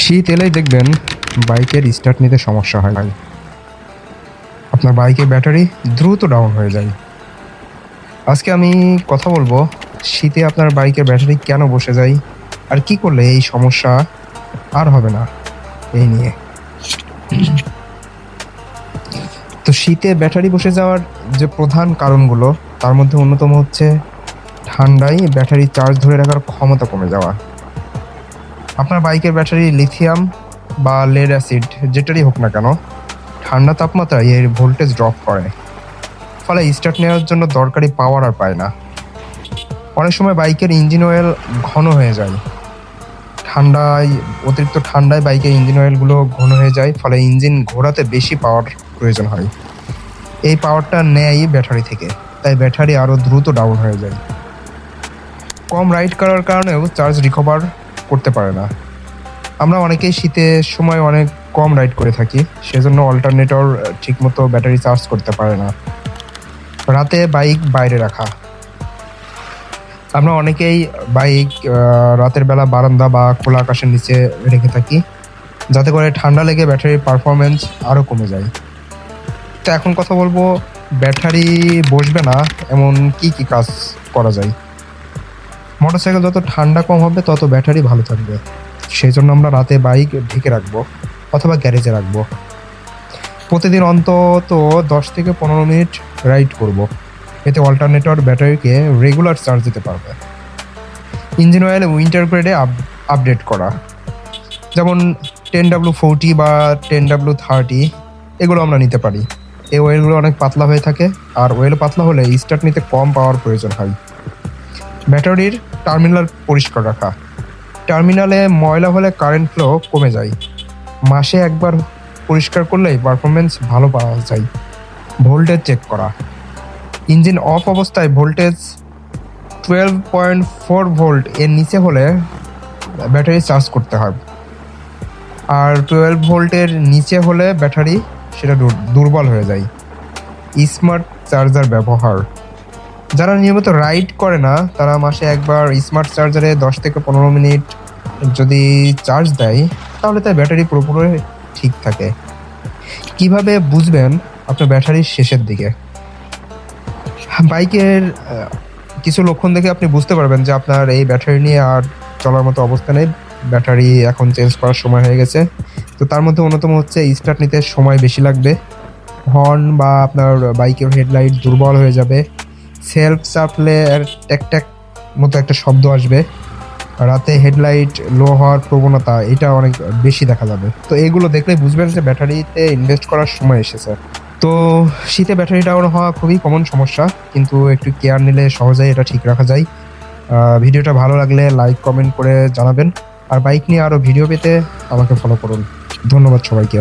শীত এলেই দেখবেন বাইকের স্টার্ট নিতে সমস্যা হয়। আপনার বাইকের ব্যাটারি দ্রুত ডাউন হয়ে যায়। আজকে আমি কথা বলবো শীতে আপনার বাইকের ব্যাটারি কেন বসে যায় আর কি করলে এই সমস্যা আর হবে না এই নিয়ে। তো শীতে ব্যাটারি বসে যাওয়ার যে প্রধান কারণগুলো তার মধ্যে অন্যতম হচ্ছে ঠান্ডায় ব্যাটারি চার্জ ধরে রাখার ক্ষমতা কমে যাওয়া। আপনার বাইকের ব্যাটারি লিথিয়াম বা লেড অ্যাসিড যেটারই হোক না কেন ঠান্ডা তাপমাত্রায় এর ভোল্টেজ ড্রপ করে, ফলে স্টার্ট নেওয়ার জন্য দরকারি পাওয়ার আর পায় না। অনেক সময় বাইকের ইঞ্জিন অয়েল ঘন হয়ে যায়। অতিরিক্ত ঠান্ডায় বাইকের ইঞ্জিন অয়েলগুলো ঘন হয়ে যায়, ফলে ইঞ্জিন ঘোরাতে বেশি পাওয়ার প্রয়োজন হয়। এই পাওয়ারটা নেয় ব্যাটারি থেকে, তাই ব্যাটারি আরও দ্রুত ডাউন হয়ে যায়। কম রাইড করার কারণেও চার্জ রিকভার করতে পারে না। আমরা অনেকেই শীতের সময় অনেক কম রাইড করে থাকি, সেজন্য অল্টারনেটর ঠিকমতো ব্যাটারি চার্জ করতে পারে না। রাতে বাইক বাইরে রাখা, আমরা অনেকেই বাইক রাতের বেলা বারান্দা বা খোলা আকাশের নিচে রেখে থাকি, যাতে করে ঠান্ডা লেগে ব্যাটারির পারফরমেন্স আরও কমে যায়। তো এখন কথা বলবো ব্যাটারি বসবে না এমন কি কি কাজ করা যায়। মোটরসাইকেল যত ঠান্ডা কম হবে তত ব্যাটারি ভালো থাকবে, সেই জন্য আমরা রাতে বাইক ঢেকে রাখবো অথবা গ্যারেজে রাখবো। প্রতিদিন অন্তত 10 থেকে 15 মিনিট রাইড করব, এতে অল্টারনেটর ব্যাটারিকে রেগুলার চার্জ দিতে পারবে। ইঞ্জিন অয়েল উইন্টার গ্রেডে আপডেট করা, যেমন 10W40 বা 10W30 এগুলো আমরা নিতে পারি। এই অয়েলগুলো অনেক পাতলা হয়ে থাকে, আর অয়েল পাতলা হলে স্টার্ট নিতে কম পাওয়ার প্রয়োজন হয়। ব্যাটারির টার্মিনাল পরিষ্কার রাখা, টার্মিনালে ময়লা হলে কারেন্ট ফ্লো কমে যায়। মাসে একবার পরিষ্কার করলেই পারফরমেন্স ভালো পাওয়া যায়। ভোল্টেজ চেক করা, ইঞ্জিন অফ অবস্থায় ভোল্টেজ 12.4 ভোল্ট এর নিচে হলে ব্যাটারি চার্জ করতে হয়, আর 12 ভোল্টের নিচে হলে ব্যাটারি সেটা দুর্বল হয়ে যায়। স্মার্ট চার্জার ব্যবহার, যারা নিয়মিত রাইড করে না তারা মাসে একবার স্মার্ট চার্জারে 10 থেকে 15 মিনিট যদি চার্জ দেয় তাহলে তার ব্যাটারি পুরোপুরি ঠিক থাকে। কিভাবে বুঝবেন আপনার ব্যাটারির শেষের দিকে? বাইকের কিছু লক্ষণ দেখে আপনি বুঝতে পারবেন যে আপনার এই ব্যাটারি নিয়ে আর চলার মতো অবস্থা নেই, ব্যাটারি এখন চেঞ্জ করার সময় হয়ে গেছে। তো তার মধ্যে অন্যতম হচ্ছে স্টার্ট নিতে সময় বেশি লাগবে, হর্ন বা আপনার বাইকের হেডলাইট দুর্বল হয়ে যাবে, সেলফ চাপলে ট্যাক ট্যাক মতো একটা শব্দ আসবে, রাতে হেডলাইট লো হওয়ার প্রবণতা এটা অনেক বেশি দেখা যাবে। তো এগুলো দেখলে বুঝবেন যে ব্যাটারিতে ইনভেস্ট করার সময় এসেছে। তো শীতে ব্যাটারি ডাউন হওয়া খুবই কমন সমস্যা, কিন্তু একটু কেয়ার নিলে সহজেই এটা ঠিক রাখা যায়। ভিডিওটা ভালো লাগলে লাইক কমেন্ট করে জানাবেন, আর বাইক নিয়ে আরও ভিডিও পেতে আমাকে ফলো করুন। ধন্যবাদ সবাইকে।